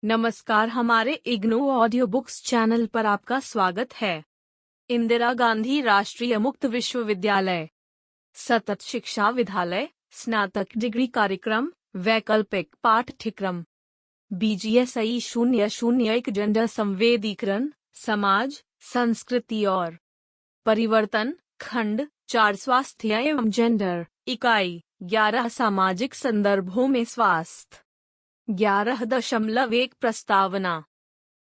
नमस्कार, हमारे IGNOU audio books channel पर आपका स्वागत है। इंदिरा गांधी राष्ट्रीय मुक्त विश्वविद्यालय सतत शिक्षा विद्यालय स्नातक डिग्री कार्यक्रम वैकल्पिक पाठ्यक्रम BGSI 001 जेंडर संवेदीकरण समाज संस्कृति और परिवर्तन खंड 4 स्वास्थ्य एवं जेंडर इकाई 11 सामाजिक संदर्भों में स्वास्थ्य 11.1 प्रस्तावना।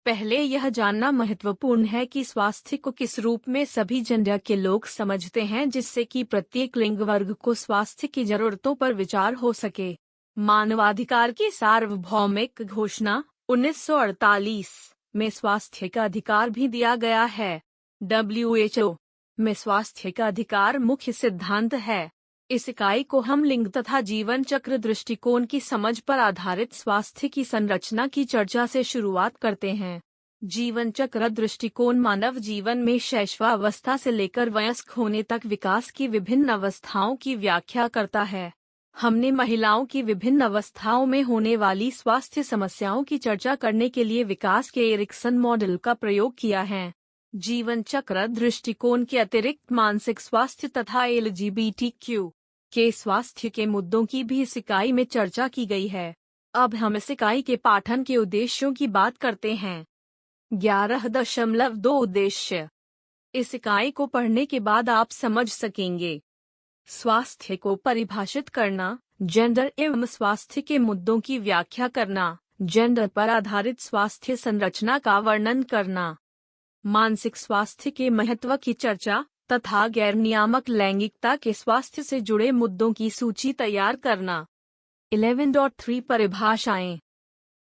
पहले यह जानना महत्वपूर्ण है कि स्वास्थ्य को किस रूप में सभी जेंडर के लोग समझते हैं, जिससे कि प्रत्येक लिंग वर्ग को स्वास्थ्य की जरूरतों पर विचार हो सके। मानवाधिकार की सार्वभौमिक घोषणा 1948 में स्वास्थ्य का अधिकार भी दिया गया है। WHO में स्वास्थ्य का अधिकार मुख्य सिद्धांत है। इस इकाई को हम लिंग तथा जीवन चक्र दृष्टिकोण की समझ पर आधारित स्वास्थ्य की संरचना की चर्चा से शुरुआत करते हैं। जीवन चक्र दृष्टिकोण मानव जीवन में शैशवावस्था से लेकर वयस्क होने तक विकास की विभिन्न अवस्थाओं की व्याख्या करता है। हमने महिलाओं की विभिन्न अवस्थाओं में होने वाली स्वास्थ्य समस्याओं की चर्चा करने के लिए विकास के एरिक्सन मॉडल का प्रयोग किया है। जीवन चक्र दृष्टिकोण के अतिरिक्त मानसिक स्वास्थ्य तथा LGBTQ के स्वास्थ्य के मुद्दों की भी इस इकाई में चर्चा की गई है। अब हम इस इकाई के पाठन के उद्देश्यों की बात करते हैं। 11.2 उद्देश्य। इस इकाई को पढ़ने के बाद आप समझ सकेंगे। स्वास्थ्य को परिभाषित करना, जेंडर एवं स्वास्थ्य के मुद्दों की व्याख्या करना, जेंडर पर आधारित स्वास्थ्य संरचना का वर्णन करना, मानसिक स्वास्थ्य के महत्व की चर्चा तथा गैर नियामक लैंगिकता के स्वास्थ्य से जुड़े मुद्दों की सूची तैयार करना। 11.3 परिभाषाएं।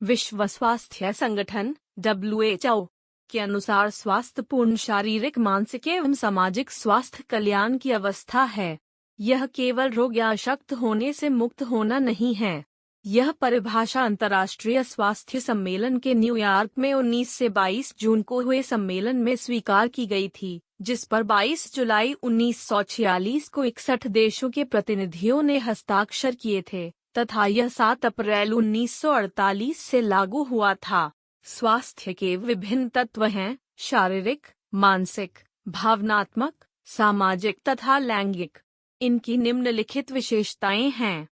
विश्व स्वास्थ्य संगठन WHO के अनुसार स्वास्थ्य पूर्ण शारीरिक, मानसिक एवं सामाजिक स्वास्थ्य कल्याण की अवस्था है। यह केवल रोग या अशक्त होने से मुक्त होना नहीं है। यह परिभाषा अंतर्राष्ट्रीय स्वास्थ्य सम्मेलन के न्यूयॉर्क में 19 से 22 जून को हुए सम्मेलन में स्वीकार की गई थी, जिस पर 22 जुलाई 1946 को 61 देशों के प्रतिनिधियों ने हस्ताक्षर किए थे तथा यह 7 अप्रैल 1948 से लागू हुआ था। स्वास्थ्य के विभिन्न तत्व हैं: शारीरिक, मानसिक, भावनात्मक, सामाजिक तथा लैंगिक। इनकी निम्नलिखित विशेषताएं हैं।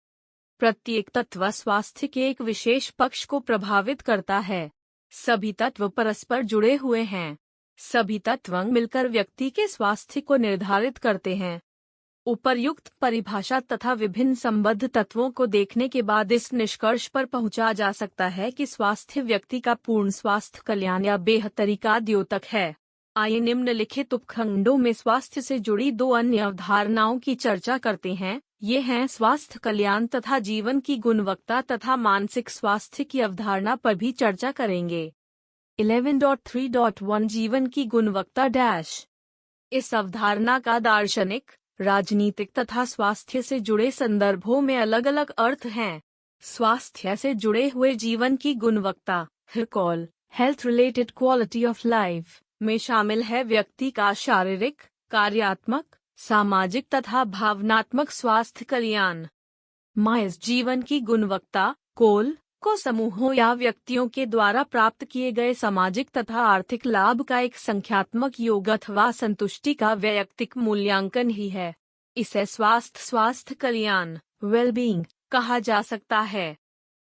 प्रत्येक तत्व स्वास्थ्य के एक विशेष पक्ष को प्रभावित करता है। सभी तत्व परस्पर जुड़े हुए हैं। सभी तत्व मिलकर व्यक्ति के स्वास्थ्य को निर्धारित करते हैं। उपर्युक्त परिभाषा तथा विभिन्न संबद्ध तत्वों को देखने के बाद इस निष्कर्ष पर पहुंचा जा सकता है कि स्वास्थ्य व्यक्ति का पूर्ण स्वास्थ्य कल्याण या बेहतरी का द्योतक है। आइए निम्नलिखित उपखंडों में स्वास्थ्य से जुड़ी 2 अन्य अवधारणाओं की चर्चा करते हैं। ये हैं स्वास्थ्य कल्याण तथा जीवन की गुणवत्ता तथा मानसिक स्वास्थ्य की अवधारणा पर भी चर्चा करेंगे। 11.3.1 जीवन की गुणवत्ता डैश। इस अवधारणा का दार्शनिक, राजनीतिक तथा स्वास्थ्य से जुड़े संदर्भों में अलग अलग अर्थ हैं। स्वास्थ्य से जुड़े हुए जीवन की गुणवत्ता HCQOL health related quality of life में शामिल है व्यक्ति का शारीरिक, कार्यात्मक, सामाजिक तथा भावनात्मक स्वास्थ्य कल्याण। माइस जीवन की गुणवत्ता कोल को समूहों या व्यक्तियों के द्वारा प्राप्त किए गए सामाजिक तथा आर्थिक लाभ का एक संख्यात्मक योग अथवा संतुष्टि का वैयक्तिक मूल्यांकन ही है। इसे स्वास्थ्य कल्याण वेलबींग कहा जा सकता है।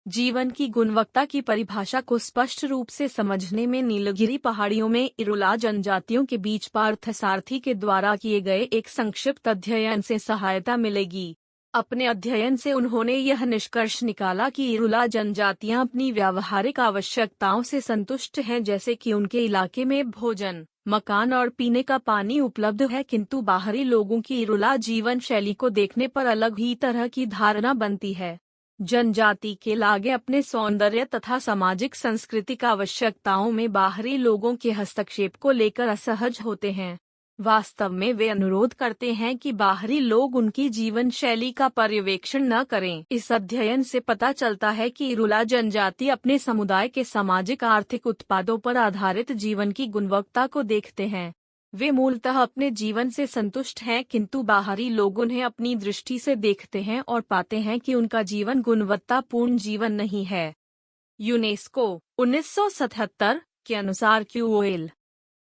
जीवन की गुणवत्ता की परिभाषा को स्पष्ट रूप से समझने में नीलगिरी पहाड़ियों में इरुला जनजातियों के बीच पार्थसारथी के द्वारा किए गए एक संक्षिप्त अध्ययन से सहायता मिलेगी। अपने अध्ययन से उन्होंने यह निष्कर्ष निकाला कि इरुला जनजातियां अपनी व्यावहारिक आवश्यकताओं से संतुष्ट हैं, जैसे कि उनके इलाके में भोजन, मकान और पीने का पानी उपलब्ध है, किंतु बाहरी लोगों की इरुला जीवन शैली को देखने पर अलग ही तरह की धारणा बनती है। जनजाति के लागे अपने सौंदर्य तथा सामाजिक सांस्कृतिक आवश्यकताओं में बाहरी लोगों के हस्तक्षेप को लेकर असहज होते हैं। वास्तव में वे अनुरोध करते हैं कि बाहरी लोग उनकी जीवन शैली का पर्यवेक्षण न करें। इस अध्ययन से पता चलता है कि इरुला जनजाति अपने समुदाय के सामाजिक आर्थिक उत्पादों पर आधारित जीवन की गुणवत्ता को देखते हैं। वे मूलतः अपने जीवन से संतुष्ट हैं, किंतु बाहरी लोग उन्हें अपनी दृष्टि से देखते हैं और पाते हैं कि उनका जीवन गुणवत्तापूर्ण जीवन नहीं है। यूनेस्को 1977 के अनुसार QOL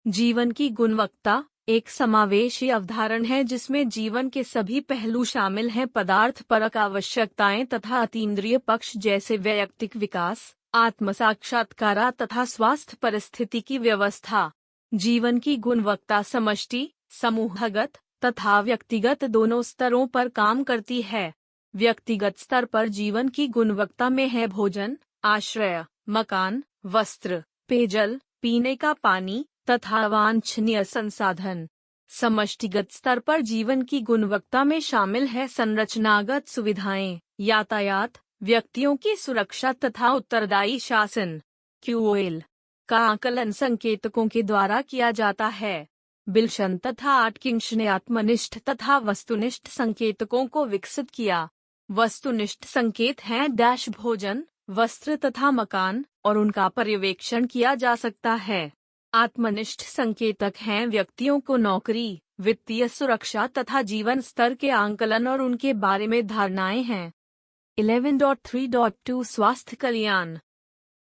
जीवन की गुणवत्ता एक समावेशी अवधारणा है जिसमें जीवन के सभी पहलू शामिल हैं, पदार्थ परक आवश्यकताएं तथा अतीन्द्रिय पक्ष जैसे वैयक्तिक विकास, आत्म साक्षात्कार तथा स्वास्थ्य परिस्थिति की व्यवस्था। जीवन की गुणवत्ता समष्टि, समूहगत तथा व्यक्तिगत दोनों स्तरों पर काम करती है। व्यक्तिगत स्तर पर जीवन की गुणवत्ता में है भोजन, आश्रय, मकान, वस्त्र, पेयजल, पीने का पानी तथा वांछनीय संसाधन। समष्टिगत स्तर पर जीवन की गुणवत्ता में शामिल है संरचनागत सुविधाएं, यातायात, व्यक्तियों की सुरक्षा तथा उत्तरदायी शासन। QOL का आकलन संकेतकों के द्वारा किया जाता है। बिल्शन तथा आटकिंस ने आत्मनिष्ठ तथा वस्तुनिष्ठ संकेतकों को विकसित किया। वस्तुनिष्ठ संकेत हैं भोजन, वस्त्र तथा मकान, और उनका पर्यवेक्षण किया जा सकता है। आत्मनिष्ठ संकेतक हैं व्यक्तियों को नौकरी, वित्तीय सुरक्षा तथा जीवन स्तर के आंकलन और उनके बारे में धारणाएं हैं। 11.3.2 स्वास्थ्य कल्याण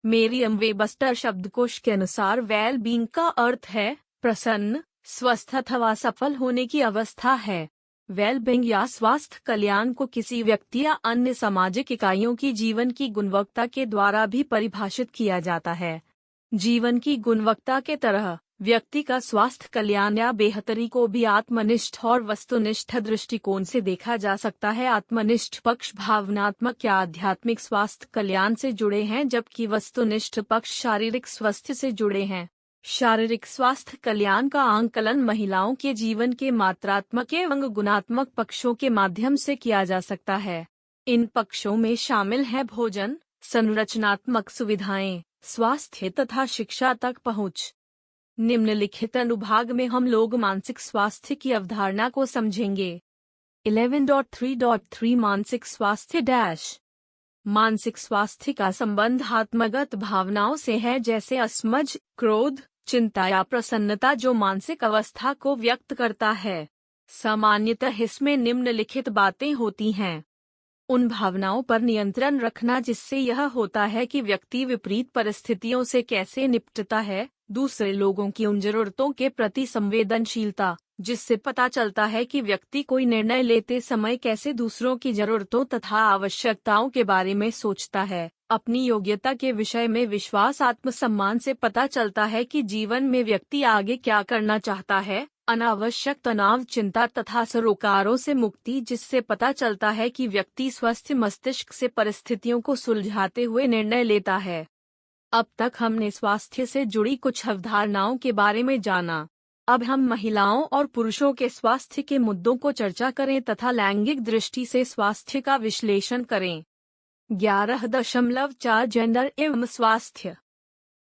मेरियम वेबस्टर शब्दकोश के अनुसार वेल बीइंग का अर्थ है प्रसन्न, स्वस्थ अथवा सफल होने की अवस्था है। वेल बीइंग या स्वास्थ्य कल्याण को किसी व्यक्ति या अन्य सामाजिक इकाइयों की जीवन की गुणवत्ता के द्वारा भी परिभाषित किया जाता है। जीवन की गुणवत्ता के तरह व्यक्ति का स्वास्थ्य कल्याण या बेहतरी को भी आत्मनिष्ठ और वस्तुनिष्ठ दृष्टिकोण से देखा जा सकता है। आत्मनिष्ठ पक्ष भावनात्मक या आध्यात्मिक स्वास्थ्य कल्याण से जुड़े हैं, जबकि वस्तुनिष्ठ पक्ष शारीरिक स्वास्थ्य से जुड़े हैं। शारीरिक स्वास्थ्य कल्याण का आंकलन महिलाओं के जीवन के मात्रात्मक एवं गुणात्मक पक्षों के माध्यम से किया जा सकता है। इन पक्षों में शामिल है भोजन, संरचनात्मक सुविधाएं, स्वास्थ्य तथा शिक्षा तक पहुंच। निम्नलिखित अनुभाग में हम लोग मानसिक स्वास्थ्य की अवधारणा को समझेंगे। 11.3.3 मानसिक स्वास्थ्य मानसिक स्वास्थ्य का संबंध आत्मगत भावनाओं से है, जैसे असमझ, क्रोध, चिंता या प्रसन्नता, जो मानसिक अवस्था को व्यक्त करता है। सामान्यतः इसमें निम्नलिखित बातें होती हैं। उन भावनाओं पर नियंत्रण रखना जिससे यह होता है कि व्यक्ति विपरीत परिस्थितियों से कैसे निपटता है, दूसरे लोगों की उन जरूरतों के प्रति संवेदनशीलता जिससे पता चलता है कि व्यक्ति कोई निर्णय लेते समय कैसे दूसरों की जरूरतों तथा आवश्यकताओं के बारे में सोचता है, अपनी योग्यता के विषय में विश्वास, आत्मसम्मान से पता चलता है कि जीवन में व्यक्ति आगे क्या करना चाहता है, अनावश्यक तनाव, चिंता तथा सरोकारों से मुक्ति जिससे पता चलता है कि व्यक्ति स्वस्थ मस्तिष्क से परिस्थितियों को सुलझाते हुए निर्णय लेता है। अब तक हमने स्वास्थ्य से जुड़ी कुछ अवधारणाओं के बारे में जाना। अब हम महिलाओं और पुरुषों के स्वास्थ्य के मुद्दों को चर्चा करें तथा लैंगिक दृष्टि से स्वास्थ्य का विश्लेषण करें। 11.4 जेंडर एवं स्वास्थ्य।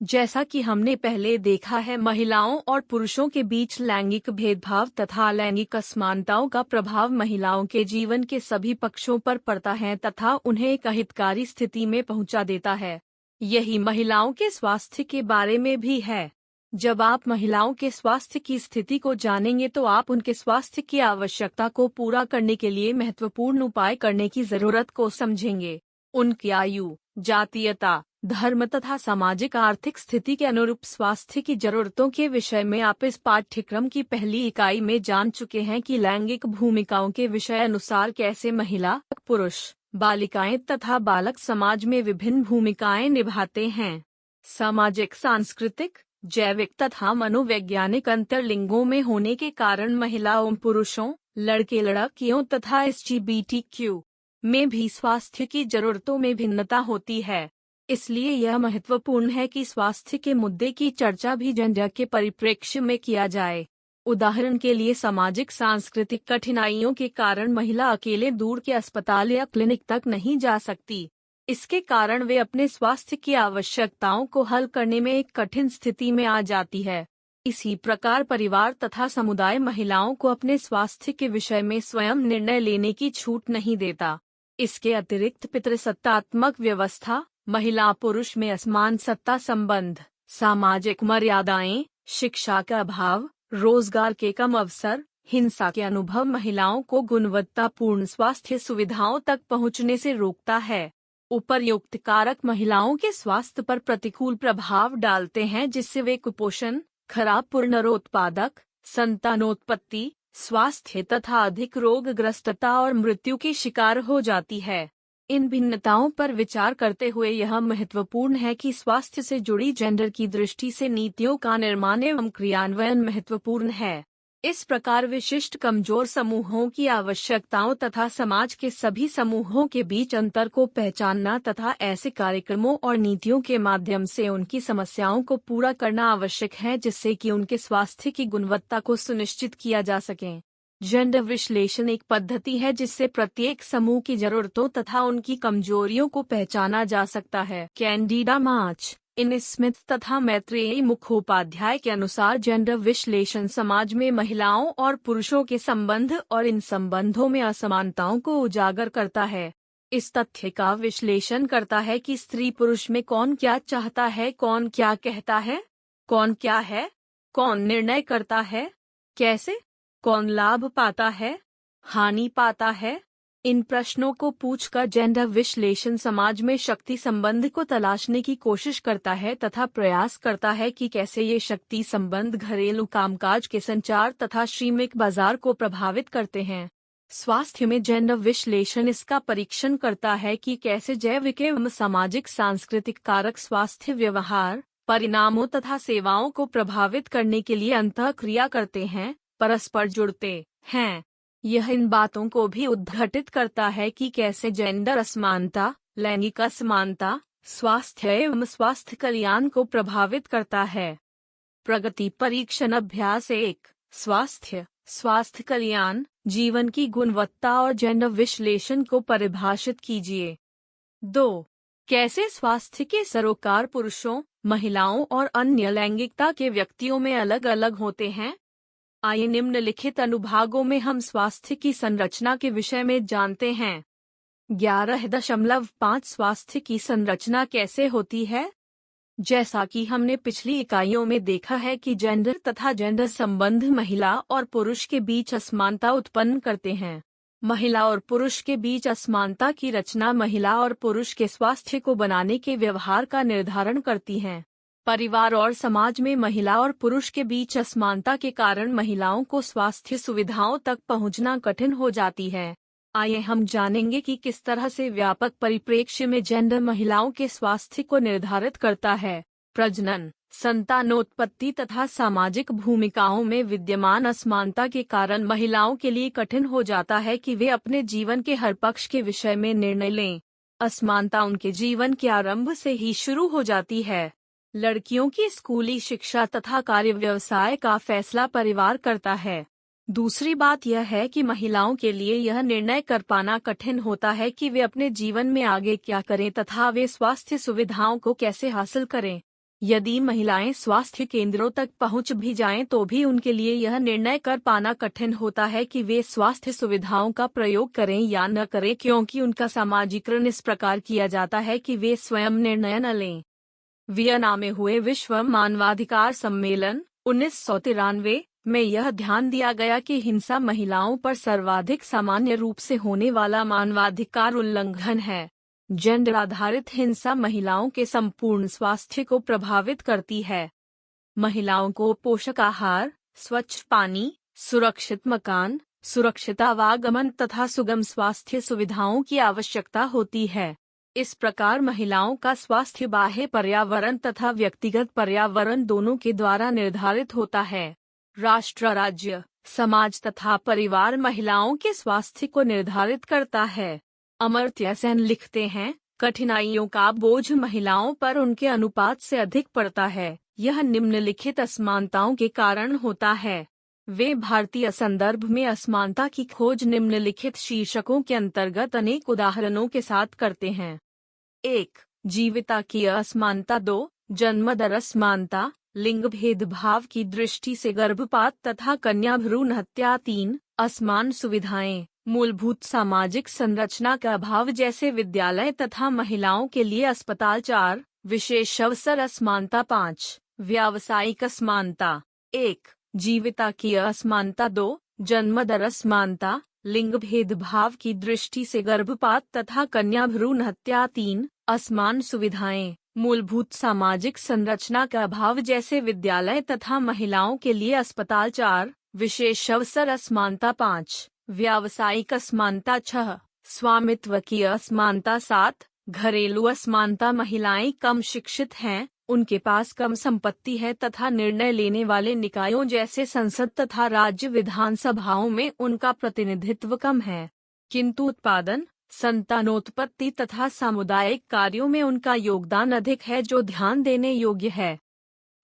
जैसा कि हमने पहले देखा है, महिलाओं और पुरुषों के बीच लैंगिक भेदभाव तथा लैंगिक असमानताओं का प्रभाव महिलाओं के जीवन के सभी पक्षों पर पड़ता है तथा उन्हें एक अहितकारी स्थिति में पहुंचा देता है। यही महिलाओं के स्वास्थ्य के बारे में भी है। जब आप महिलाओं के स्वास्थ्य की स्थिति को जानेंगे तो आप उनके स्वास्थ्य की आवश्यकता को पूरा करने के लिए महत्वपूर्ण उपाय करने की जरूरत को समझेंगे। उनकी आयु, जातीयता, धर्म तथा सामाजिक आर्थिक स्थिति के अनुरूप स्वास्थ्य की जरूरतों के विषय में आप इस पाठ्यक्रम की पहली इकाई में जान चुके हैं कि लैंगिक भूमिकाओं के विषय अनुसार कैसे महिला, पुरुष, बालिकाएं तथा बालक समाज में विभिन्न भूमिकाएं निभाते हैं। सामाजिक, सांस्कृतिक, जैविक तथा मनोवैज्ञानिक अंतरलिंगों में होने के कारण महिलाओं, पुरुषों, लड़के लड़कियों तथा SGBTQ में भी स्वास्थ्य की जरूरतों में भिन्नता होती है। इसलिए यह महत्वपूर्ण है कि स्वास्थ्य के मुद्दे की चर्चा भी जेंडर के परिप्रेक्ष्य में किया जाए। उदाहरण के लिए, सामाजिक सांस्कृतिक कठिनाइयों के कारण महिला अकेले दूर के अस्पताल या क्लिनिक तक नहीं जा सकती। इसके कारण वे अपने स्वास्थ्य की आवश्यकताओं को हल करने में एक कठिन स्थिति में आ जाती है। इसी प्रकार परिवार तथा समुदाय महिलाओं को अपने स्वास्थ्य के विषय में स्वयं निर्णय लेने की छूट नहीं देता। इसके अतिरिक्त पितृसत्तात्मक व्यवस्था, महिला पुरुष में असमान सत्ता संबंध, सामाजिक मर्यादाएं, शिक्षा का अभाव, रोजगार के कम अवसर, हिंसा के अनुभव महिलाओं को गुणवत्तापूर्ण स्वास्थ्य सुविधाओं तक पहुंचने से रोकता है। उपर्युक्त कारक महिलाओं के स्वास्थ्य पर प्रतिकूल प्रभाव डालते हैं, जिससे वे कुपोषण, खराब पुनरुत्पादक संतानोत्पत्ति, स्वास्थ्य तथा अधिक रोगग्रस्तता और मृत्यु की शिकार हो जाती है। इन भिन्नताओं पर विचार करते हुए यह महत्वपूर्ण है कि स्वास्थ्य से जुड़ी जेंडर की दृष्टि से नीतियों का निर्माण एवं क्रियान्वयन महत्वपूर्ण है। इस प्रकार विशिष्ट कमजोर समूहों की आवश्यकताओं तथा समाज के सभी समूहों के बीच अंतर को पहचानना तथा ऐसे कार्यक्रमों और नीतियों के माध्यम से उनकी समस्याओं को पूरा करना आवश्यक है, जिससे कि उनके स्वास्थ्य की गुणवत्ता को सुनिश्चित किया जा सके। जेंडर विश्लेषण एक पद्धति है जिससे प्रत्येक समूह की जरूरतों तथा उनकी कमजोरियों को पहचाना जा सकता है। कैंडिडा मार्च, इन स्मिथ तथा मैत्रेयी मुखोपाध्याय के अनुसार जेंडर विश्लेषण समाज में महिलाओं और पुरुषों के संबंध और इन संबंधों में असमानताओं को उजागर करता है। इस तथ्य का विश्लेषण करता है कि स्त्री पुरुष में कौन क्या चाहता है, कौन क्या कहता है, कौन क्या है, कौन निर्णय करता है, कैसे, कौन लाभ पाता है, हानि पाता है। इन प्रश्नों को पूछकर जेंडर विश्लेषण समाज में शक्ति संबंध को तलाशने की कोशिश करता है तथा प्रयास करता है कि कैसे ये शक्ति संबंध घरेलू कामकाज के संचार तथा श्रमिक बाजार को प्रभावित करते हैं। स्वास्थ्य में जेंडर विश्लेषण इसका परीक्षण करता है कि कैसे जैविक एवं सामाजिक सांस्कृतिक कारक स्वास्थ्य व्यवहार, परिणामों तथा सेवाओं को प्रभावित करने के लिए अंतःक्रिया करते हैं, परस्पर जुड़ते हैं। यह इन बातों को भी उद्घाटित करता है कि कैसे जेंडर असमानता, लैंगिक असमानता, स्वास्थ्य एवं स्वास्थ्य कल्याण को प्रभावित करता है। प्रगति परीक्षण अभ्यास 1, स्वास्थ्य कल्याण, जीवन की गुणवत्ता और जेंडर विश्लेषण को परिभाषित कीजिए। 2. कैसे स्वास्थ्य के सरोकार पुरुषों, महिलाओं और अन्य लैंगिकता के व्यक्तियों में अलग अलग होते हैं। आइए निम्नलिखित अनुभागों में हम स्वास्थ्य की संरचना के विषय में जानते हैं। 11.5 स्वास्थ्य की संरचना कैसे होती है। जैसा कि हमने पिछली इकाइयों में देखा है कि जेंडर तथा जेंडर संबंध महिला और पुरुष के बीच असमानता उत्पन्न करते हैं। महिला और पुरुष के बीच असमानता की रचना महिला और पुरुष के स्वास्थ्य को बनाने के व्यवहार का निर्धारण करती है। परिवार और समाज में महिला और पुरुष के बीच असमानता के कारण महिलाओं को स्वास्थ्य सुविधाओं तक पहुंचना कठिन हो जाती है। आइए हम जानेंगे कि किस तरह से व्यापक परिप्रेक्ष्य में जेंडर महिलाओं के स्वास्थ्य को निर्धारित करता है। प्रजनन, संतानोत्पत्ति तथा सामाजिक भूमिकाओं में विद्यमान असमानता के कारण महिलाओं के लिए कठिन हो जाता है कि वे अपने जीवन के हर पक्ष के विषय में निर्णय लें। असमानता उनके जीवन के आरंभ से ही शुरू हो जाती है। लड़कियों की स्कूली शिक्षा तथा कार्य व्यवसाय का फैसला परिवार करता है। दूसरी बात यह है कि महिलाओं के लिए यह निर्णय कर पाना कठिन होता है कि वे अपने जीवन में आगे क्या करें तथा वे स्वास्थ्य सुविधाओं को कैसे हासिल करें। यदि महिलाएं स्वास्थ्य केंद्रों तक पहुंच भी जाएं तो भी उनके लिए यह निर्णय कर पाना कठिन होता है कि वे स्वास्थ्य सुविधाओं का प्रयोग करें या न करें, क्योंकि उनका सामाजिकरण इस प्रकार किया जाता है कि वे स्वयं निर्णय न लें। वियना में हुए विश्व मानवाधिकार सम्मेलन 1993 में यह ध्यान दिया गया कि हिंसा महिलाओं पर सर्वाधिक सामान्य रूप से होने वाला मानवाधिकार उल्लंघन है। जेंडर आधारित हिंसा महिलाओं के संपूर्ण स्वास्थ्य को प्रभावित करती है। महिलाओं को पोषक आहार, स्वच्छ पानी, सुरक्षित मकान, सुरक्षित आवागमन तथा सुगम स्वास्थ्य सुविधाओं की आवश्यकता होती है। इस प्रकार महिलाओं का स्वास्थ्य बाह्य पर्यावरण तथा व्यक्तिगत पर्यावरण दोनों के द्वारा निर्धारित होता है। राष्ट्र, राज्य, समाज तथा परिवार महिलाओं के स्वास्थ्य को निर्धारित करता है। अमर्त्य सेन लिखते हैं, कठिनाइयों का बोझ महिलाओं पर उनके अनुपात से अधिक पड़ता है। यह निम्नलिखित असमानताओं के कारण होता है। वे भारतीय संदर्भ में असमानता की खोज निम्नलिखित शीर्षकों के अंतर्गत अनेक उदाहरणों के साथ करते हैं। 1. जीविता की असमानता। 2. जन्म दर असमानता, लिंग भेदभाव की दृष्टि से गर्भपात तथा कन्या भ्रूण हत्या। 3. असमान सुविधाएं, मूलभूत सामाजिक संरचना का अभाव जैसे विद्यालय तथा महिलाओं के लिए अस्पताल। 4. विशेष अवसर असमानता। 5. व्यावसायिक असमानता। 1. जीविता की असमानता। 2. जन्म दर असमानता, लिंग भेदभाव की दृष्टि से गर्भपात तथा कन्या भ्रूण हत्या। 3, असमान सुविधाएं, मूलभूत सामाजिक संरचना का अभाव जैसे विद्यालय तथा महिलाओं के लिए अस्पताल। 4, विशेष अवसर असमानता। 5, व्यावसायिक असमानता। 6, स्वामित्व की असमानता। 7, घरेलू असमानता, महिलाएं कम शिक्षित हैं, उनके पास कम संपत्ति है तथा निर्णय लेने वाले निकायों जैसे संसद तथा राज्य विधानसभाओं में उनका प्रतिनिधित्व कम है, किंतु उत्पादन, संतानोत्पत्ति तथा सामुदायिक कार्यों में उनका योगदान अधिक है, जो ध्यान देने योग्य है।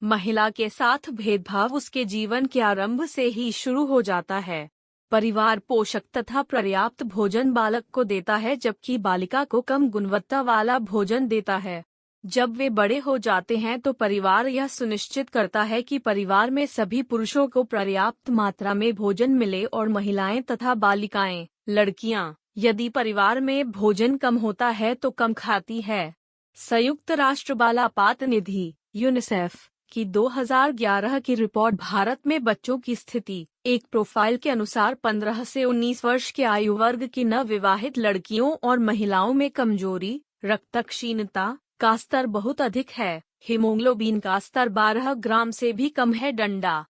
महिला के साथ भेदभाव उसके जीवन के आरंभ से ही शुरू हो जाता है। परिवार पोषक तथा पर्याप्त भोजन बालक को देता है, जबकि बालिका को कम गुणवत्ता वाला भोजन देता है। जब वे बड़े हो जाते हैं तो परिवार यह सुनिश्चित करता है कि परिवार में सभी पुरुषों को पर्याप्त मात्रा में भोजन मिले और महिलाएं तथा बालिकाएं, लड़कियां, यदि परिवार में भोजन कम होता है तो कम खाती है। संयुक्त राष्ट्र बाल आपात निधि यूनिसेफ की 2011 की रिपोर्ट भारत में बच्चों की स्थिति एक प्रोफाइल के अनुसार 15 से 19 वर्ष के आयु वर्ग की नवविवाहित लड़कियों और महिलाओं में कमजोरी, रक्तक्षीणता का स्तर बहुत अधिक है। हीमोग्लोबिन का स्तर 12 ग्राम से भी कम है। डंडा।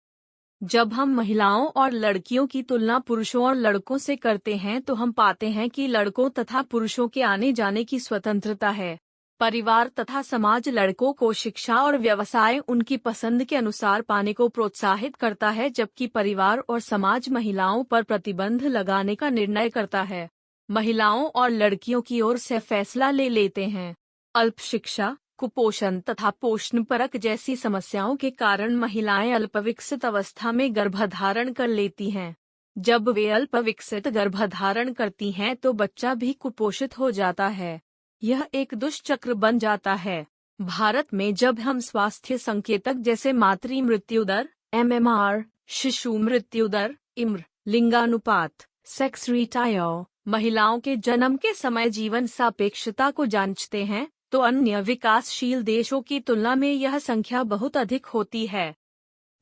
जब हम महिलाओं और लड़कियों की तुलना पुरुषों और लड़कों से करते हैं तो हम पाते हैं कि लड़कों तथा पुरुषों के आने जाने की स्वतंत्रता है। परिवार तथा समाज लड़कों को शिक्षा और व्यवसाय उनकी पसंद के अनुसार पाने को प्रोत्साहित करता है, जबकि परिवार और समाज महिलाओं पर प्रतिबंध लगाने का निर्णय करता है। महिलाओं और लड़कियों की ओर से फैसला ले लेते हैं। अल्प शिक्षा, कुपोषण तथा पोषणपरक जैसी समस्याओं के कारण महिलाएं अल्पविकसित अवस्था में गर्भधारण कर लेती हैं। जब वे अल्पविकसित गर्भधारण करती हैं तो बच्चा भी कुपोषित हो जाता है। यह एक दुष्चक्र बन जाता है। भारत में जब हम स्वास्थ्य संकेतक जैसे मातृ मृत्यु दर (MMR), शिशु मृत्यु दर (IMR), लिंगानुपात (सेक्स रेशियो), महिलाओं के जन्म के समय जीवन सापेक्षता को जांचते हैं तो अन्य विकासशील देशों की तुलना में यह संख्या बहुत अधिक होती है।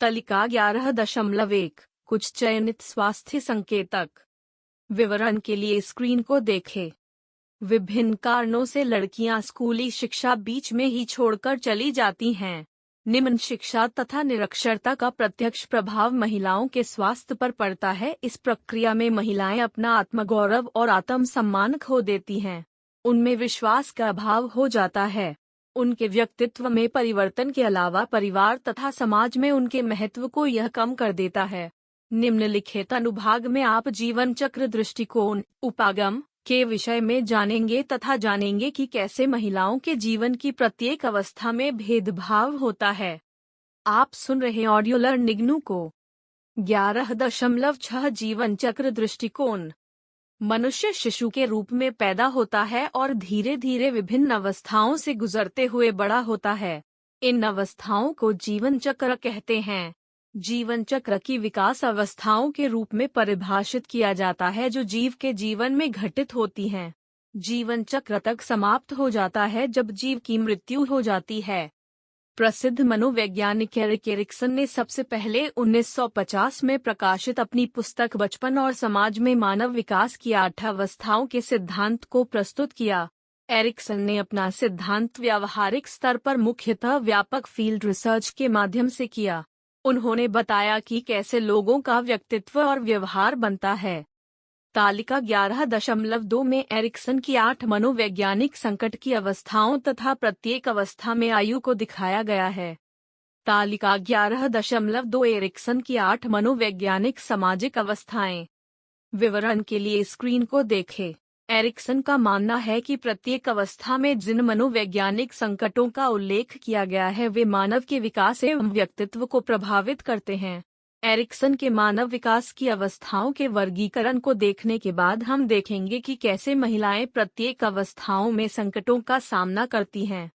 तालिका 11.1 कुछ चयनित स्वास्थ्य संकेतक। विवरण के लिए स्क्रीन को देखें। विभिन्न कारणों से लड़कियां स्कूली शिक्षा बीच में ही छोड़कर चली जाती हैं। निम्न शिक्षा तथा निरक्षरता का प्रत्यक्ष प्रभाव महिलाओं के स्वास्थ्य पर पड़ता है। इस प्रक्रिया में महिलाएं अपना आत्मगौरव और आत्मसम्मान खो देती हैं। उनमें विश्वास का अभाव हो जाता है। उनके व्यक्तित्व में परिवर्तन के अलावा परिवार तथा समाज में उनके महत्व को यह कम कर देता है। निम्नलिखित अनुभाग में आप जीवन चक्र दृष्टिकोण उपागम के विषय में जानेंगे कि कैसे महिलाओं के जीवन की प्रत्येक अवस्था में भेदभाव होता है। आप सुन रहे ऑडियो लर्निंग को 11.6 जीवन चक्र दृष्टिकोण। मनुष्य शिशु के रूप में पैदा होता है और धीरे धीरे विभिन्न अवस्थाओं से गुजरते हुए बड़ा होता है। इन अवस्थाओं को जीवन चक्र कहते हैं। जीवन चक्र की विकास अवस्थाओं के रूप में परिभाषित किया जाता है जो जीव के जीवन में घटित होती हैं। जीवन चक्र तक समाप्त हो जाता है जब जीव की मृत्यु हो जाती है। प्रसिद्ध मनोवैज्ञानिक एरिक एरिक्सन ने सबसे पहले 1950 में प्रकाशित अपनी पुस्तक बचपन और समाज में मानव विकास की 8 अवस्थाओं के सिद्धांत को प्रस्तुत किया। एरिक्सन ने अपना सिद्धांत व्यावहारिक स्तर पर मुख्यतः व्यापक फील्ड रिसर्च के माध्यम से किया। उन्होंने बताया कि कैसे लोगों का व्यक्तित्व और व्यवहार बनता है। तालिका 11.2 में एरिक्सन की 8 मनोवैज्ञानिक संकट की अवस्थाओं तथा प्रत्येक अवस्था में आयु को दिखाया गया है। तालिका 11.2 एरिक्सन की 8 मनोवैज्ञानिक सामाजिक अवस्थाएं। विवरण के लिए स्क्रीन को देखें। एरिक्सन का मानना है कि प्रत्येक अवस्था में जिन मनोवैज्ञानिक संकटों का उल्लेख किया गया है वे मानव के विकास एवं व्यक्तित्व को प्रभावित करते हैं। एरिक्सन के मानव विकास की अवस्थाओं के वर्गीकरण को देखने के बाद हम देखेंगे कि कैसे महिलाएं प्रत्येक अवस्थाओं में संकटों का सामना करती हैं।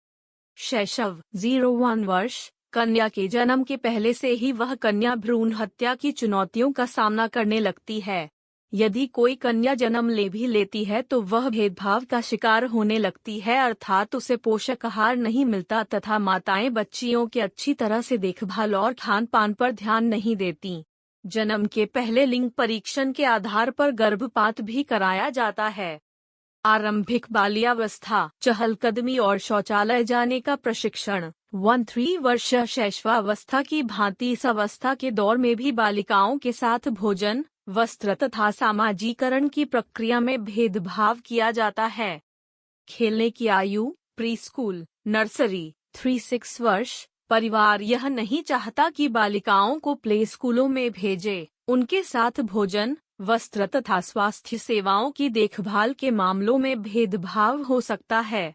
शैशव 0-1 वर्ष। कन्या के जन्म के पहले से ही वह कन्या भ्रूण हत्या की चुनौतियों का सामना करने लगती है। यदि कोई कन्या जन्म ले भी लेती है तो वह भेदभाव का शिकार होने लगती है, अर्थात उसे पोषक आहार नहीं मिलता तथा माताएं बच्चियों की अच्छी तरह से देखभाल और खान पान पर ध्यान नहीं देती। जन्म के पहले लिंग परीक्षण के आधार पर गर्भपात भी कराया जाता है। आरंभिक बाल्यावस्था, चहलकदमी और शौचालय जाने का प्रशिक्षण। 1-3 वर्ष शैशवावस्था की भांति इस अवस्था के दौर में भी बालिकाओं के साथ भोजन, वस्त्र तथा सामाजीकरण की प्रक्रिया में भेदभाव किया जाता है। खेलने की आयु, प्री स्कूल, नर्सरी, 3-6 वर्ष। परिवार यह नहीं चाहता कि बालिकाओं को प्ले स्कूलों में भेजे। उनके साथ भोजन, वस्त्र तथा स्वास्थ्य सेवाओं की देखभाल के मामलों में भेदभाव हो सकता है।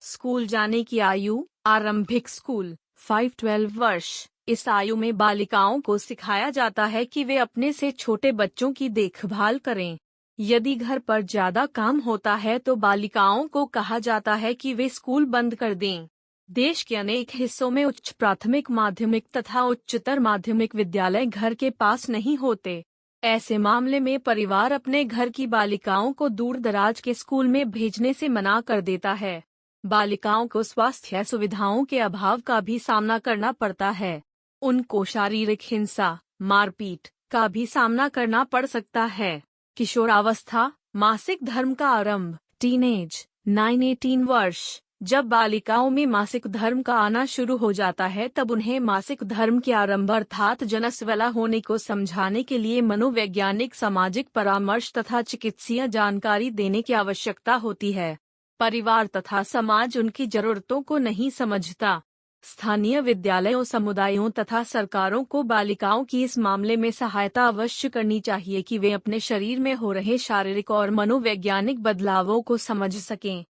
स्कूल जाने की आयु, आरंभिक स्कूल, 5-12 वर्ष। इस आयु में बालिकाओं को सिखाया जाता है कि वे अपने से छोटे बच्चों की देखभाल करें। यदि घर पर ज्यादा काम होता है तो बालिकाओं को कहा जाता है कि वे स्कूल बंद कर दें। देश के अनेक हिस्सों में उच्च प्राथमिक, माध्यमिक तथा उच्चतर माध्यमिक विद्यालय घर के पास नहीं होते। ऐसे मामले में परिवार अपने घर की बालिकाओं को दूर दराज के स्कूल में भेजने से मना कर देता है। बालिकाओं को स्वास्थ्य सुविधाओं के अभाव का भी सामना करना पड़ता है। उनको शारीरिक हिंसा, मारपीट का भी सामना करना पड़ सकता है। किशोरावस्था, मासिक धर्म का आरंभ, टीनेज, 9-18 वर्ष। जब बालिकाओं में मासिक धर्म का आना शुरू हो जाता है तब उन्हें मासिक धर्म के आरंभ अर्थात जनस्वला होने को समझाने के लिए मनोवैज्ञानिक, सामाजिक परामर्श तथा चिकित्सीय जानकारी देने की आवश्यकता होती है। परिवार तथा समाज उनकी जरूरतों को नहीं समझता। स्थानीय विद्यालयों, समुदायों तथा सरकारों को बालिकाओं की इस मामले में सहायता अवश्य करनी चाहिए कि वे अपने शरीर में हो रहे शारीरिक और मनोवैज्ञानिक बदलावों को समझ सकें।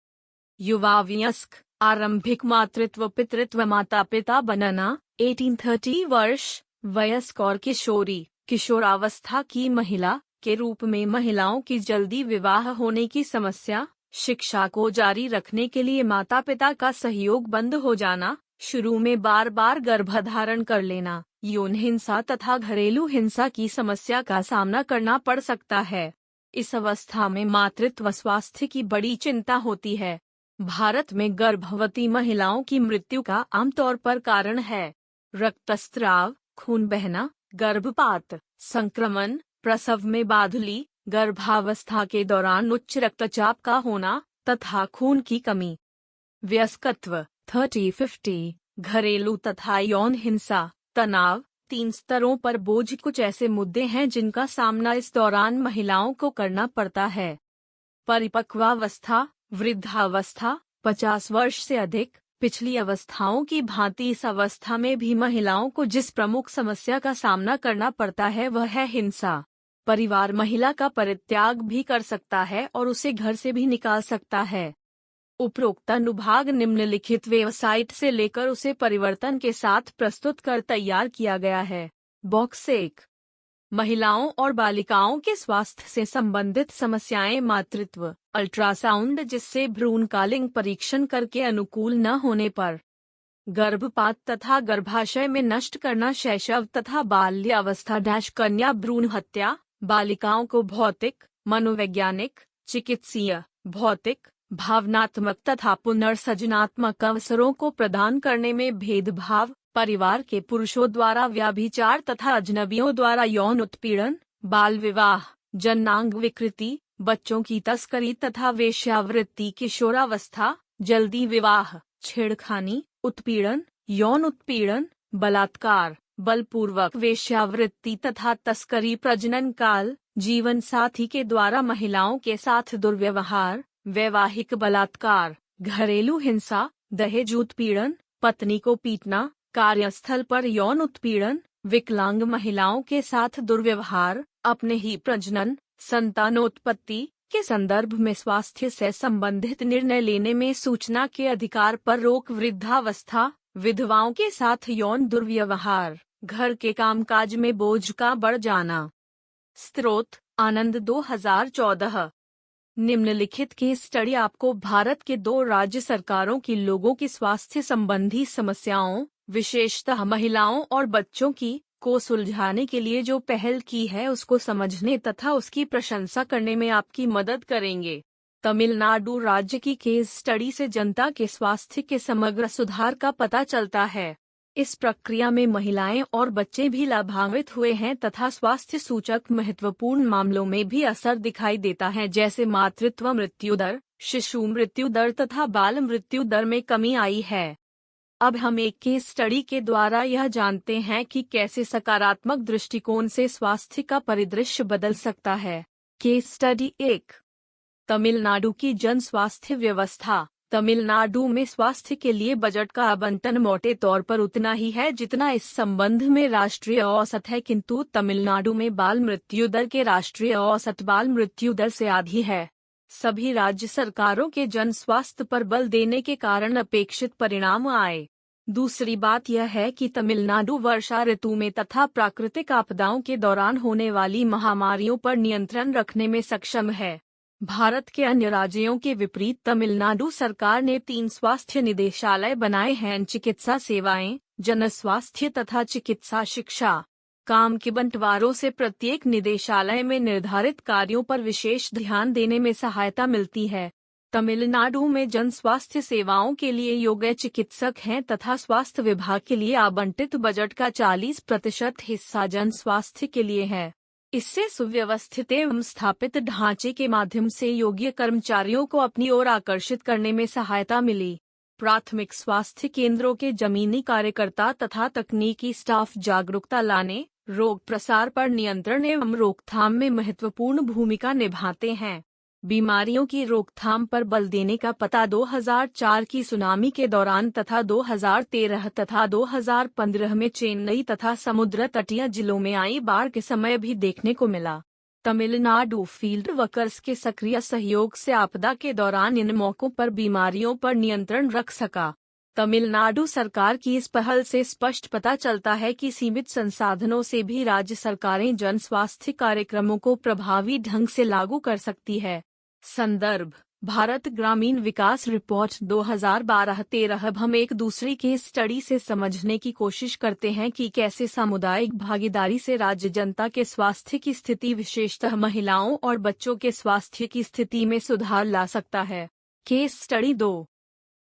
युवा वयस्क, आरंभिक मातृत्व, पितृत्व, माता पिता बनना, 18-30 वर्ष। वयस्क और किशोरी, किशोरावस्था की महिला के रूप में महिलाओं की जल्दी विवाह होने की समस्या, शिक्षा को जारी रखने के लिए माता पिता का सहयोग बंद हो जाना, शुरू में बार बार गर्भधारण कर लेना, यौन हिंसा तथा घरेलू हिंसा की समस्या का सामना करना पड़ सकता है। इस अवस्था में मातृत्व स्वास्थ्य की बड़ी चिंता होती है। भारत में गर्भवती महिलाओं की मृत्यु का आमतौर पर कारण है रक्तस्राव, खून बहना, गर्भपात, संक्रमण, प्रसव में बाधुली, गर्भावस्था के दौरान उच्च रक्तचाप का होना तथा खून की कमी। वयस्कत्व, 30-50, घरेलू तथा यौन हिंसा, तनाव, 3 स्तरों पर बोझ कुछ ऐसे मुद्दे हैं जिनका सामना इस दौरान महिलाओं को करना पड़ता है। परिपक्वावस्था, वृद्धावस्था, 50 वर्ष से अधिक। पिछली अवस्थाओं की भांति इस अवस्था में भी महिलाओं को जिस प्रमुख समस्या का सामना करना पड़ता है वह है हिंसा। परिवार महिला का परित्याग भी कर सकता है और उसे घर से भी निकाल सकता है। उपरोक्त अनुभाग निम्नलिखित वेबसाइट से लेकर उसे परिवर्तन के साथ प्रस्तुत कर तैयार किया गया है। बॉक्स 1, महिलाओं और बालिकाओं के स्वास्थ्य से संबंधित समस्याएं, मातृत्व, अल्ट्रासाउंड जिससे भ्रूण का लिंग परीक्षण करके अनुकूल न होने पर, गर्भपात तथा गर्भाशय में नष्ट करना, शैशव तथा बाल्यावस्था कन्या भ्रूण हत्या, बालिकाओं को भौतिक, मनोवैज्ञानिक, चिकित्सीय, भौतिक, भावनात्मक तथा पुनर्सृजनात्मक अवसरों को प्रदान करने में भेदभाव, परिवार के पुरुषों द्वारा व्याभिचार तथा अजनबियों द्वारा यौन उत्पीड़न, बाल विवाह, जनांग विकृति, बच्चों की तस्करी तथा वेश्यावृत्ति, किशोरावस्था, जल्दी विवाह, छेड़खानी, उत्पीड़न, यौन उत्पीड़न, बलात्कार, बलपूर्वक वेश्यावृत्ति तथा तस्करी, प्रजनन काल, जीवन साथी के द्वारा महिलाओं के साथ दुर्व्यवहार, वैवाहिक बलात्कार, घरेलू हिंसा, दहेज उत्पीड़न, पत्नी को पीटना, कार्यस्थल पर यौन उत्पीड़न, विकलांग महिलाओं के साथ दुर्व्यवहार, अपने ही प्रजनन, संतानोत्पत्ति के संदर्भ में स्वास्थ्य से संबंधित निर्णय लेने में सूचना के अधिकार पर रोक, वृद्धावस्था, विधवाओं के साथ यौन दुर्व्यवहार, घर के कामकाज में बोझ का बढ़ जाना। स्रोत: आनंद 2014। निम्नलिखित केस स्टडी आपको भारत के 2 राज्य सरकारों की लोगों की स्वास्थ्य संबंधी समस्याओं, विशेषतः महिलाओं और बच्चों की, को सुलझाने के लिए जो पहल की है उसको समझने तथा उसकी प्रशंसा करने में आपकी मदद करेंगे। तमिलनाडु राज्य की केस स्टडी से जनता के स्वास्थ्य के समग्र सुधार का पता चलता है। इस प्रक्रिया में महिलाएं और बच्चे भी लाभान्वित हुए हैं तथा स्वास्थ्य सूचक महत्वपूर्ण मामलों में भी असर दिखाई देता है, जैसे मातृत्व मृत्यु दर, शिशु मृत्यु दर तथा बाल मृत्यु दर में कमी आई है। अब हम एक केस स्टडी के द्वारा यह जानते हैं कि कैसे सकारात्मक दृष्टिकोण से स्वास्थ्य का परिदृश्य बदल सकता है। Case study 1। तमिलनाडु की जन स्वास्थ्य व्यवस्था। तमिलनाडु में स्वास्थ्य के लिए बजट का आवंटन मोटे तौर पर उतना ही है जितना इस संबंध में राष्ट्रीय औसत है, किंतु तमिलनाडु में बाल मृत्यु दर के राष्ट्रीय औसत बाल मृत्यु दर से आधी है। सभी राज्य सरकारों के जन स्वास्थ्य पर बल देने के कारण अपेक्षित परिणाम आए। दूसरी बात यह है कि तमिलनाडु वर्षा ऋतु में तथा प्राकृतिक आपदाओं के दौरान होने वाली महामारियों पर नियंत्रण रखने में सक्षम है। भारत के अन्य राज्यों के विपरीत तमिलनाडु सरकार ने 3 स्वास्थ्य निदेशालय बनाए हैं: चिकित्सा सेवाएं, जन स्वास्थ्य तथा चिकित्सा शिक्षा। काम के बंटवारों से प्रत्येक निदेशालय में निर्धारित कार्यों पर विशेष ध्यान देने में सहायता मिलती है। तमिलनाडु में जन स्वास्थ्य सेवाओं के लिए योग्य चिकित्सक हैं तथा स्वास्थ्य विभाग के लिए आवंटित बजट का 40% हिस्सा जन स्वास्थ्य के लिए है। इससे सुव्यवस्थित एवं स्थापित ढांचे के माध्यम से योग्य कर्मचारियों को अपनी ओर आकर्षित करने में सहायता मिली। प्राथमिक स्वास्थ्य केंद्रों के जमीनी कार्यकर्ता तथा तकनीकी स्टाफ जागरूकता लाने, रोग प्रसार पर नियंत्रण एवं रोकथाम में महत्वपूर्ण भूमिका निभाते हैं। बीमारियों की रोकथाम पर बल देने का पता 2004 की सुनामी के दौरान तथा 2013 तथा 2015 में चेन्नई तथा समुद्र तटीय जिलों में आई बाढ़ के समय भी देखने को मिला। तमिलनाडु फील्ड वर्कर्स के सक्रिय सहयोग से आपदा के दौरान इन मौकों पर बीमारियों पर नियंत्रण रख सका। तमिलनाडु सरकार की इस पहल से स्पष्ट पता चलता है कि सीमित संसाधनों से भी राज्य सरकारें जन स्वास्थ्य कार्यक्रमों को प्रभावी ढंग से लागू कर सकती है। संदर्भ: भारत ग्रामीण विकास रिपोर्ट 2012-13। अब हम एक दूसरी केस स्टडी से समझने की कोशिश करते हैं कि कैसे सामुदायिक भागीदारी से राज्य जनता के स्वास्थ्य की स्थिति, विशेषतः महिलाओं और बच्चों के स्वास्थ्य की स्थिति में सुधार ला सकता है। Case study 2।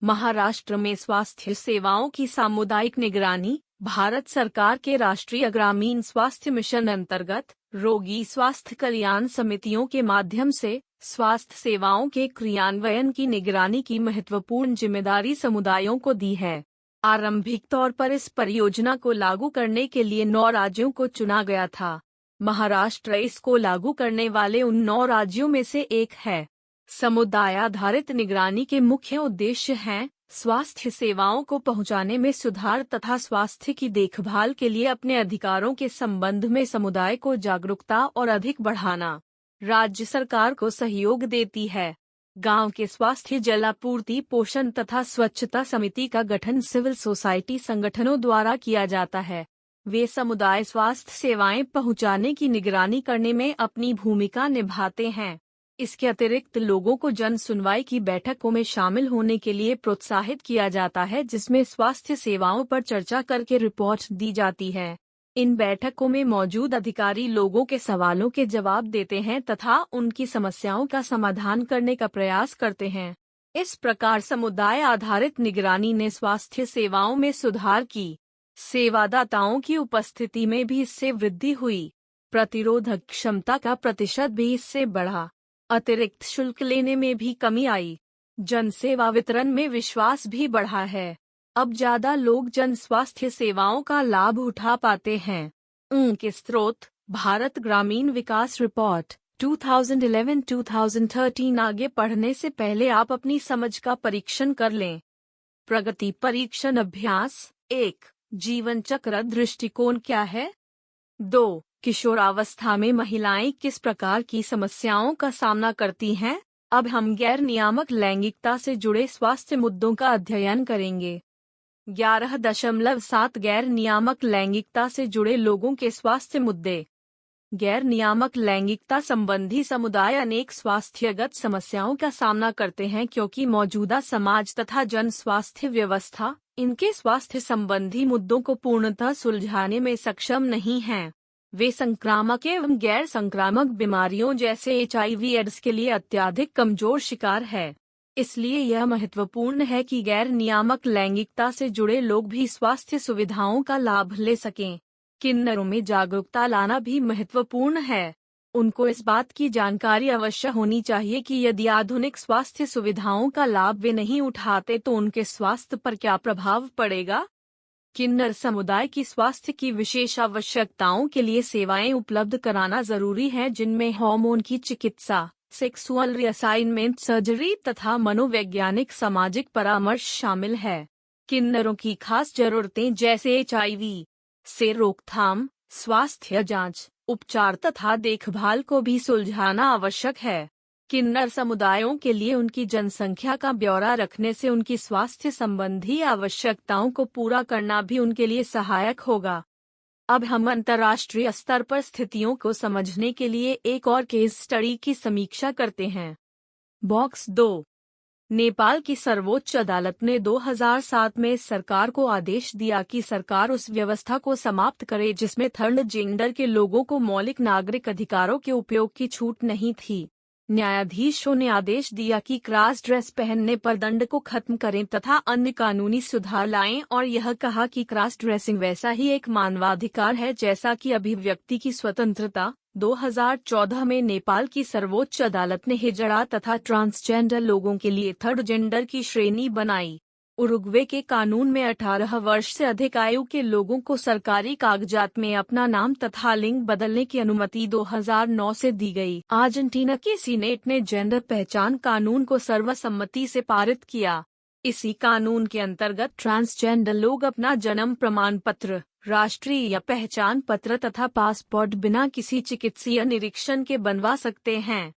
महाराष्ट्र में स्वास्थ्य सेवाओं की सामुदायिक निगरानी। भारत सरकार के राष्ट्रीय ग्रामीण स्वास्थ्य मिशन अंतर्गत रोगी स्वास्थ्य कल्याण समितियों के माध्यम से स्वास्थ्य सेवाओं के क्रियान्वयन की निगरानी की महत्वपूर्ण जिम्मेदारी समुदायों को दी है। आरंभिक तौर पर इस परियोजना को लागू करने के लिए 9 राज्यों को चुना गया था। महाराष्ट्र इसको लागू करने वाले उन 9 राज्यों में से एक है। समुदाय आधारित निगरानी के मुख्य उद्देश्य हैं: स्वास्थ्य सेवाओं को पहुंचाने में सुधार तथा स्वास्थ्य की देखभाल के लिए अपने अधिकारों के संबंध में समुदाय को जागरूकता और अधिक बढ़ाना। राज्य सरकार को सहयोग देती है। गांव के स्वास्थ्य, जलापूर्ति, पोषण तथा स्वच्छता समिति का गठन सिविल सोसाइटी संगठनों द्वारा किया जाता है। वे समुदाय स्वास्थ्य सेवाएं पहुंचाने की निगरानी करने में अपनी भूमिका निभाते हैं। इसके अतिरिक्त लोगों को जन सुनवाई की बैठकों में शामिल होने के लिए प्रोत्साहित किया जाता है, जिसमें स्वास्थ्य सेवाओं पर चर्चा करके रिपोर्ट दी जाती है। इन बैठकों में मौजूद अधिकारी लोगों के सवालों के जवाब देते हैं तथा उनकी समस्याओं का समाधान करने का प्रयास करते हैं। इस प्रकार समुदाय आधारित निगरानी ने स्वास्थ्य सेवाओं में सुधार की। सेवादाताओं की उपस्थिति में भी इससे वृद्धि हुई। प्रतिरोधक क्षमता का प्रतिशत भी इससे बढ़ा। अतिरिक्त शुल्क लेने में भी कमी आई। जन सेवा वितरण में विश्वास भी बढ़ा है। अब ज्यादा लोग जन स्वास्थ्य सेवाओं का लाभ उठा पाते हैं। उनके स्रोत: भारत ग्रामीण विकास रिपोर्ट 2011-2013। आगे पढ़ने से पहले आप अपनी समझ का परीक्षण कर लें। प्रगति परीक्षण अभ्यास 1। जीवन चक्र दृष्टिकोण क्या है? 2। किशोरावस्था में महिलाएं किस प्रकार की समस्याओं का सामना करती हैं? अब हम गैर नियामक लैंगिकता से जुड़े स्वास्थ्य मुद्दों का अध्ययन करेंगे। 11.7 गैर नियामक लैंगिकता से जुड़े लोगों के स्वास्थ्य मुद्दे। गैर नियामक लैंगिकता संबंधी समुदाय अनेक स्वास्थ्यगत समस्याओं का सामना करते हैं क्योंकि मौजूदा समाज तथा जन स्वास्थ्य व्यवस्था इनके स्वास्थ्य संबंधी मुद्दों को पूर्णतः सुलझाने में सक्षम नहीं हैं। वे संक्रामक एवं गैर संक्रामक बीमारियों जैसे HIV एड्स के लिए अत्यधिक कमजोर शिकार है। इसलिए यह महत्वपूर्ण है कि गैर नियामक लैंगिकता से जुड़े लोग भी स्वास्थ्य सुविधाओं का लाभ ले सकें। किन्नरों में जागरूकता लाना भी महत्वपूर्ण है। उनको इस बात की जानकारी अवश्य होनी चाहिए कि यदि आधुनिक स्वास्थ्य सुविधाओं का लाभ वे नहीं उठाते तो उनके स्वास्थ्य पर क्या प्रभाव पड़ेगा। किन्नर समुदाय की स्वास्थ्य की विशेष आवश्यकताओं के लिए सेवाएं उपलब्ध कराना जरूरी है, जिनमें हार्मोन की चिकित्सा, सेक्सुअल रीअसाइनमेंट सर्जरी तथा मनोवैज्ञानिक सामाजिक परामर्श शामिल है। किन्नरों की खास जरूरतें जैसे HIV से रोकथाम, स्वास्थ्य जांच, उपचार तथा देखभाल को भी सुलझाना आवश्यक है। किन्नर समुदायों के लिए उनकी जनसंख्या का ब्यौरा रखने से उनकी स्वास्थ्य संबंधी आवश्यकताओं को पूरा करना भी उनके लिए सहायक होगा। अब हम अंतर्राष्ट्रीय स्तर पर स्थितियों को समझने के लिए एक और केस स्टडी की समीक्षा करते हैं। बॉक्स 2। नेपाल की सर्वोच्च अदालत ने 2007 में सरकार को आदेश दिया कि सरकार उस व्यवस्था को समाप्त करे जिसमें थर्ड जेंडर के लोगों को मौलिक नागरिक अधिकारों के उपयोग की छूट नहीं थी। न्यायाधीशों ने आदेश दिया कि क्रॉस ड्रेस पहनने पर दंड को खत्म करें तथा अन्य कानूनी सुधार लाएं, और यह कहा कि क्रॉस ड्रेसिंग वैसा ही एक मानवाधिकार है जैसा कि अभिव्यक्ति की स्वतंत्रता। 2014 में नेपाल की सर्वोच्च अदालत ने हिजड़ा तथा ट्रांसजेंडर लोगों के लिए थर्ड जेंडर की श्रेणी बनाई। उरुग्वे के कानून में 18 वर्ष से अधिक आयु के लोगों को सरकारी कागजात में अपना नाम तथा लिंग बदलने की अनुमति 2009 से दी गई। अर्जेंटीना की सीनेट ने जेंडर पहचान कानून को सर्वसम्मति से पारित किया। इसी कानून के अंतर्गत ट्रांसजेंडर लोग अपना जन्म प्रमाण पत्र, राष्ट्रीय पहचान पत्र तथा पासपोर्ट बिना किसी चिकित्सीय निरीक्षण के बनवा सकते हैं।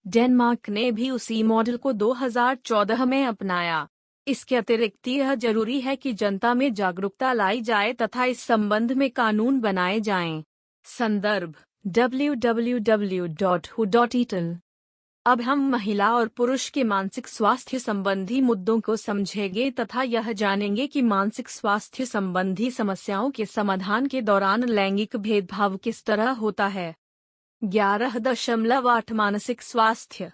डेनमार्क ने भी उसी मॉडल को 2014 में अपनाया। इसके अतिरिक्त यह जरूरी है कि जनता में जागरूकता लाई जाए तथा इस संबंध में कानून बनाए जाएं। संदर्भ www.who.etal। अब हम महिला और पुरुष के मानसिक स्वास्थ्य संबंधी मुद्दों को समझेंगे तथा यह जानेंगे कि मानसिक स्वास्थ्य संबंधी समस्याओं के समाधान के दौरान लैंगिक भेदभाव किस तरह होता है। 11.8 मानसिक स्वास्थ्य।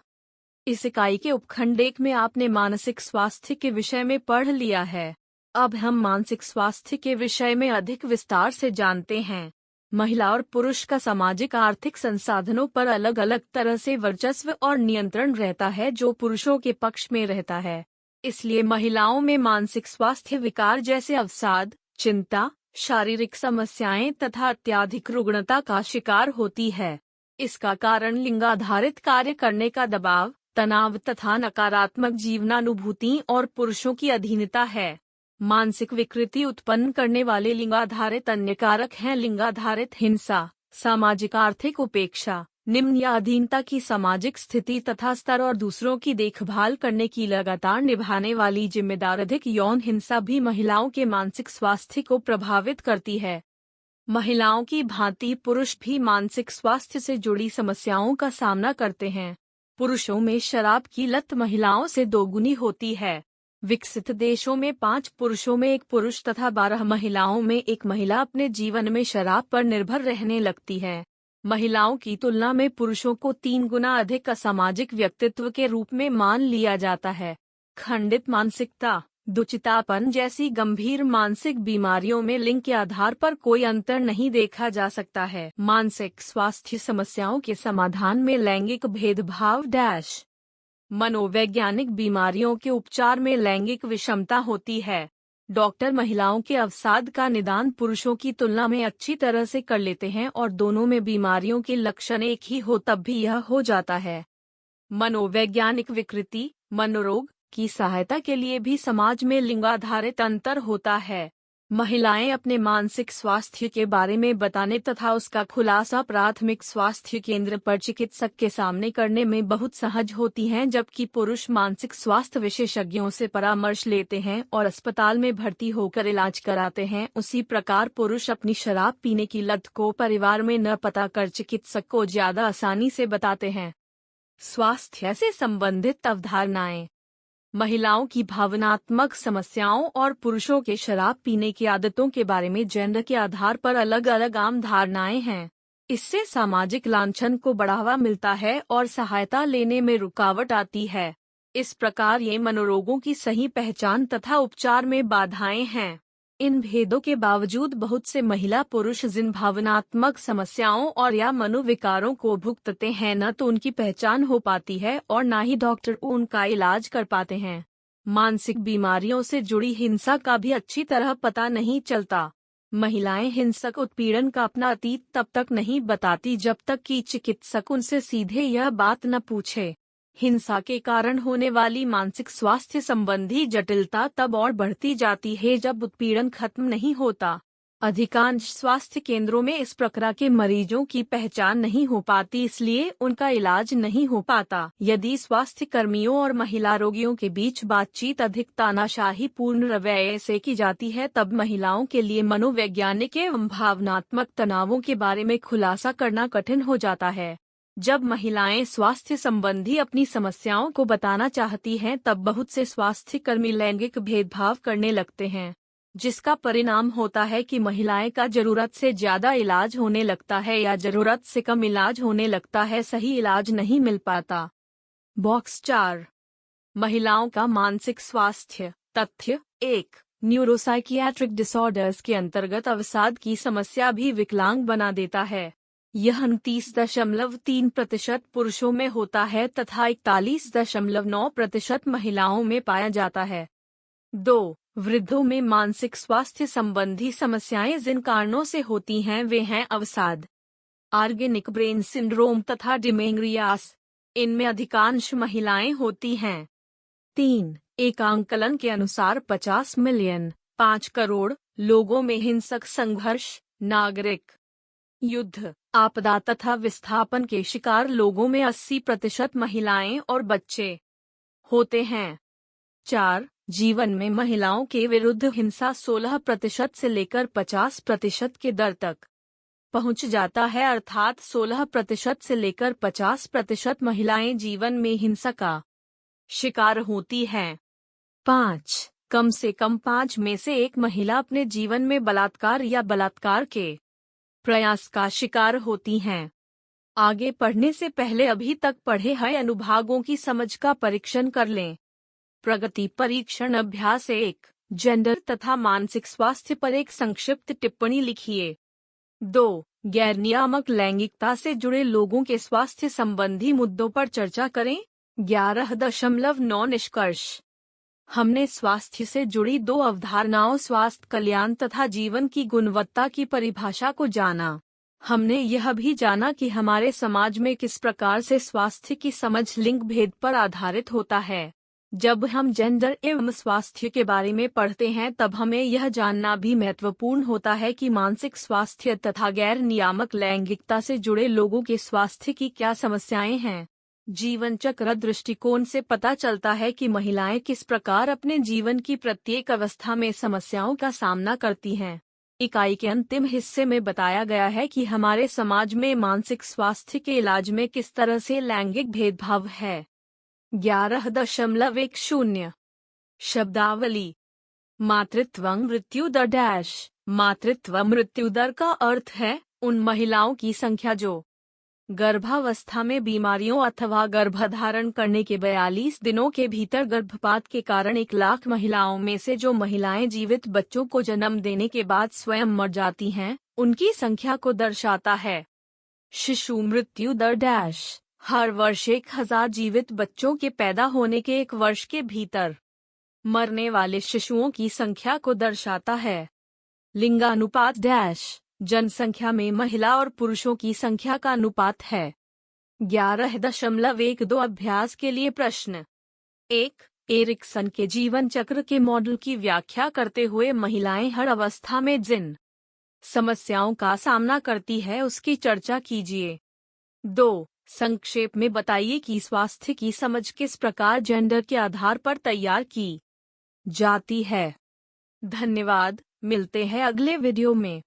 इस इकाई के उपखंड 1 में आपने मानसिक स्वास्थ्य के विषय में पढ़ लिया है। अब हम मानसिक स्वास्थ्य के विषय में अधिक विस्तार से जानते हैं। महिला और पुरुष का सामाजिक आर्थिक संसाधनों पर अलग अलग तरह से वर्चस्व और नियंत्रण रहता है जो पुरुषों के पक्ष में रहता है। इसलिए महिलाओं में मानसिक स्वास्थ्य विकार जैसे अवसाद, चिंता, शारीरिक समस्याएं तथा अत्यधिक रुग्णता का शिकार होती है। इसका कारण लिंगाधारित कार्य करने का दबाव, तनाव तथा नकारात्मक जीवनानुभूति और पुरुषों की अधीनता है। मानसिक विकृति उत्पन्न करने वाले लिंगाधारित अन्य कारक हैं लिंगाधारित हिंसा, सामाजिक आर्थिक उपेक्षा, निम्न या अधीनता की सामाजिक स्थिति तथा स्तर और दूसरों की देखभाल करने की लगातार निभाने वाली जिम्मेदार अधिक यौन हिंसा भी महिलाओं के मानसिक स्वास्थ्य को प्रभावित करती है। महिलाओं की भांति पुरुष भी मानसिक स्वास्थ्य से जुड़ी समस्याओं का सामना करते हैं। पुरुषों में शराब की लत महिलाओं से दोगुनी होती है। विकसित देशों में 5 पुरुषों में 1 पुरुष तथा 12 महिलाओं में 1 महिला अपने जीवन में शराब पर निर्भर रहने लगती है। महिलाओं की तुलना में पुरुषों को 3 गुना अधिक असामाजिक व्यक्तित्व के रूप में मान लिया जाता है। खंडित मानसिकता, दुचितापन जैसी गंभीर मानसिक बीमारियों में लिंग के आधार पर कोई अंतर नहीं देखा जा सकता है। मानसिक स्वास्थ्य समस्याओं के समाधान में लैंगिक भेदभाव मनोवैज्ञानिक बीमारियों के उपचार में लैंगिक विषमता होती है। डॉक्टर महिलाओं के अवसाद का निदान पुरुषों की तुलना में अच्छी तरह से कर लेते हैं और दोनों में बीमारियों के लक्षण एक ही हो तब भी यह हो जाता है। मनोवैज्ञानिक विकृति, मनोरोग की सहायता के लिए भी समाज में लिंगाधारित अंतर होता है। महिलाएं अपने मानसिक स्वास्थ्य के बारे में बताने तथा उसका खुलासा प्राथमिक स्वास्थ्य केंद्र पर चिकित्सक के सामने करने में बहुत सहज होती हैं, जबकि पुरुष मानसिक स्वास्थ्य विशेषज्ञों से परामर्श लेते हैं और अस्पताल में भर्ती होकर इलाज कराते हैं। उसी प्रकार पुरुष अपनी शराब पीने की लत को परिवार में न पता कर चिकित्सक को ज्यादा आसानी से बताते हैं। स्वास्थ्य से संबंधित अवधारणाएं। महिलाओं की भावनात्मक समस्याओं और पुरुषों के शराब पीने की आदतों के बारे में जेंडर के आधार पर अलग अलग आम धारणाएं हैं। इससे सामाजिक लांछन को बढ़ावा मिलता है और सहायता लेने में रुकावट आती है। इस प्रकार ये मनोरोगों की सही पहचान तथा उपचार में बाधाएं हैं। इन भेदों के बावजूद बहुत से महिला पुरुष जिन भावनात्मक समस्याओं और या मनोविकारों को भुगतते हैं, न तो उनकी पहचान हो पाती है और न ही डॉक्टर उनका इलाज कर पाते हैं। मानसिक बीमारियों से जुड़ी हिंसा का भी अच्छी तरह पता नहीं चलता। महिलाएं हिंसक उत्पीड़न का अपना अतीत तब तक नहीं बताती जब तक कि चिकित्सक उनसे सीधे यह बात न पूछे। हिंसा के कारण होने वाली मानसिक स्वास्थ्य संबंधी जटिलता तब और बढ़ती जाती है जब उत्पीड़न खत्म नहीं होता। अधिकांश स्वास्थ्य केंद्रों में इस प्रकार के मरीजों की पहचान नहीं हो पाती, इसलिए उनका इलाज नहीं हो पाता। यदि स्वास्थ्य कर्मियों और महिला रोगियों के बीच बातचीत अधिक तानाशाही पूर्ण रवैये से की जाती है, तब महिलाओं के लिए मनोवैज्ञानिक एवं भावनात्मक तनावों के बारे में खुलासा करना कठिन हो जाता है। जब महिलाएं स्वास्थ्य संबंधी अपनी समस्याओं को बताना चाहती हैं, तब बहुत से स्वास्थ्य कर्मी लैंगिक भेदभाव करने लगते हैं, जिसका परिणाम होता है कि महिलाएं का जरूरत से ज्यादा इलाज होने लगता है या जरूरत से कम इलाज होने लगता है, सही इलाज नहीं मिल पाता। बॉक्स 4 महिलाओं का मानसिक स्वास्थ्य तथ्य 1 न्यूरोसाइकियाट्रिक डिसऑर्डर्स के अंतर्गत अवसाद की समस्या भी विकलांग बना देता है। यह 29.3% पुरुषों में होता है तथा 41.9% महिलाओं में पाया जाता है। 2 वृद्धों में मानसिक स्वास्थ्य संबंधी समस्याएं जिन कारणों से होती हैं वे हैं अवसाद, ऑर्गेनिक ब्रेन सिंड्रोम तथा डिमेंग्रियास। इनमें अधिकांश महिलाएं होती हैं। 3 एक आंकलन के अनुसार 50 मिलियन 5 करोड़ लोगों में हिंसक संघर्ष, नागरिक युद्ध, आपदा तथा विस्थापन के शिकार लोगों में 80% महिलाएं और बच्चे होते हैं। 4 जीवन में महिलाओं के विरुद्ध हिंसा 16% से लेकर 50% के दर तक पहुंच जाता है, अर्थात 16% से लेकर 50% महिलाएं जीवन में हिंसा का शिकार होती हैं। 5 कम से कम 5 में से एक महिला अपने जीवन में बलात्कार या बलात्कार के प्रयास का शिकार होती हैं। आगे पढ़ने से पहले अभी तक पढ़े हुए अनुभागों की समझ का परीक्षण कर लें। प्रगति परीक्षण अभ्यास 1 जेंडर तथा मानसिक स्वास्थ्य पर एक संक्षिप्त टिप्पणी लिखिए। 2 गैर नियामक लैंगिकता से जुड़े लोगों के स्वास्थ्य संबंधी मुद्दों पर चर्चा करें। 11.9 निष्कर्ष। हमने स्वास्थ्य से जुड़ी 2 अवधारणाओं स्वास्थ्य कल्याण तथा जीवन की गुणवत्ता की परिभाषा को जाना। हमने यह भी जाना कि हमारे समाज में किस प्रकार से स्वास्थ्य की समझ लिंग भेद पर आधारित होता है। जब हम जेंडर एवं स्वास्थ्य के बारे में पढ़ते हैं, तब हमें यह जानना भी महत्वपूर्ण होता है कि मानसिक स्वास्थ्य तथा गैर नियामक लैंगिकता से जुड़े लोगों के स्वास्थ्य की क्या समस्याएं हैं। जीवन चक्र दृष्टिकोण से पता चलता है कि महिलाएं किस प्रकार अपने जीवन की प्रत्येक अवस्था में समस्याओं का सामना करती हैं। इकाई के अंतिम हिस्से में बताया गया है कि हमारे समाज में मानसिक स्वास्थ्य के इलाज में किस तरह से लैंगिक भेदभाव है। 11.10 शब्दावली। मातृत्व मृत्यु दर डैश। मातृत्व मृत्यु दर का अर्थ है उन महिलाओं की संख्या जो गर्भावस्था में बीमारियों अथवा गर्भधारण करने के 42 दिनों के भीतर गर्भपात के कारण 1 लाख महिलाओं में से जो महिलाएं जीवित बच्चों को जन्म देने के बाद स्वयं मर जाती हैं, उनकी संख्या को दर्शाता है। शिशु मृत्यु दर डैश। हर वर्ष 1000 जीवित बच्चों के पैदा होने के 1 वर्ष के भीतर मरने वाले शिशुओं की संख्या को दर्शाता है। लिंगानुपात डैश। जनसंख्या में महिला और पुरुषों की संख्या का अनुपात है। 11.12 अभ्यास के लिए प्रश्न 1 एरिक्सन के जीवन चक्र के मॉडल की व्याख्या करते हुए महिलाएं हर अवस्था में जिन समस्याओं का सामना करती है उसकी चर्चा कीजिए। 2 संक्षेप में बताइए कि स्वास्थ्य की समझ किस प्रकार जेंडर के आधार पर तैयार की जाती है। धन्यवाद, मिलते हैं अगले वीडियो में।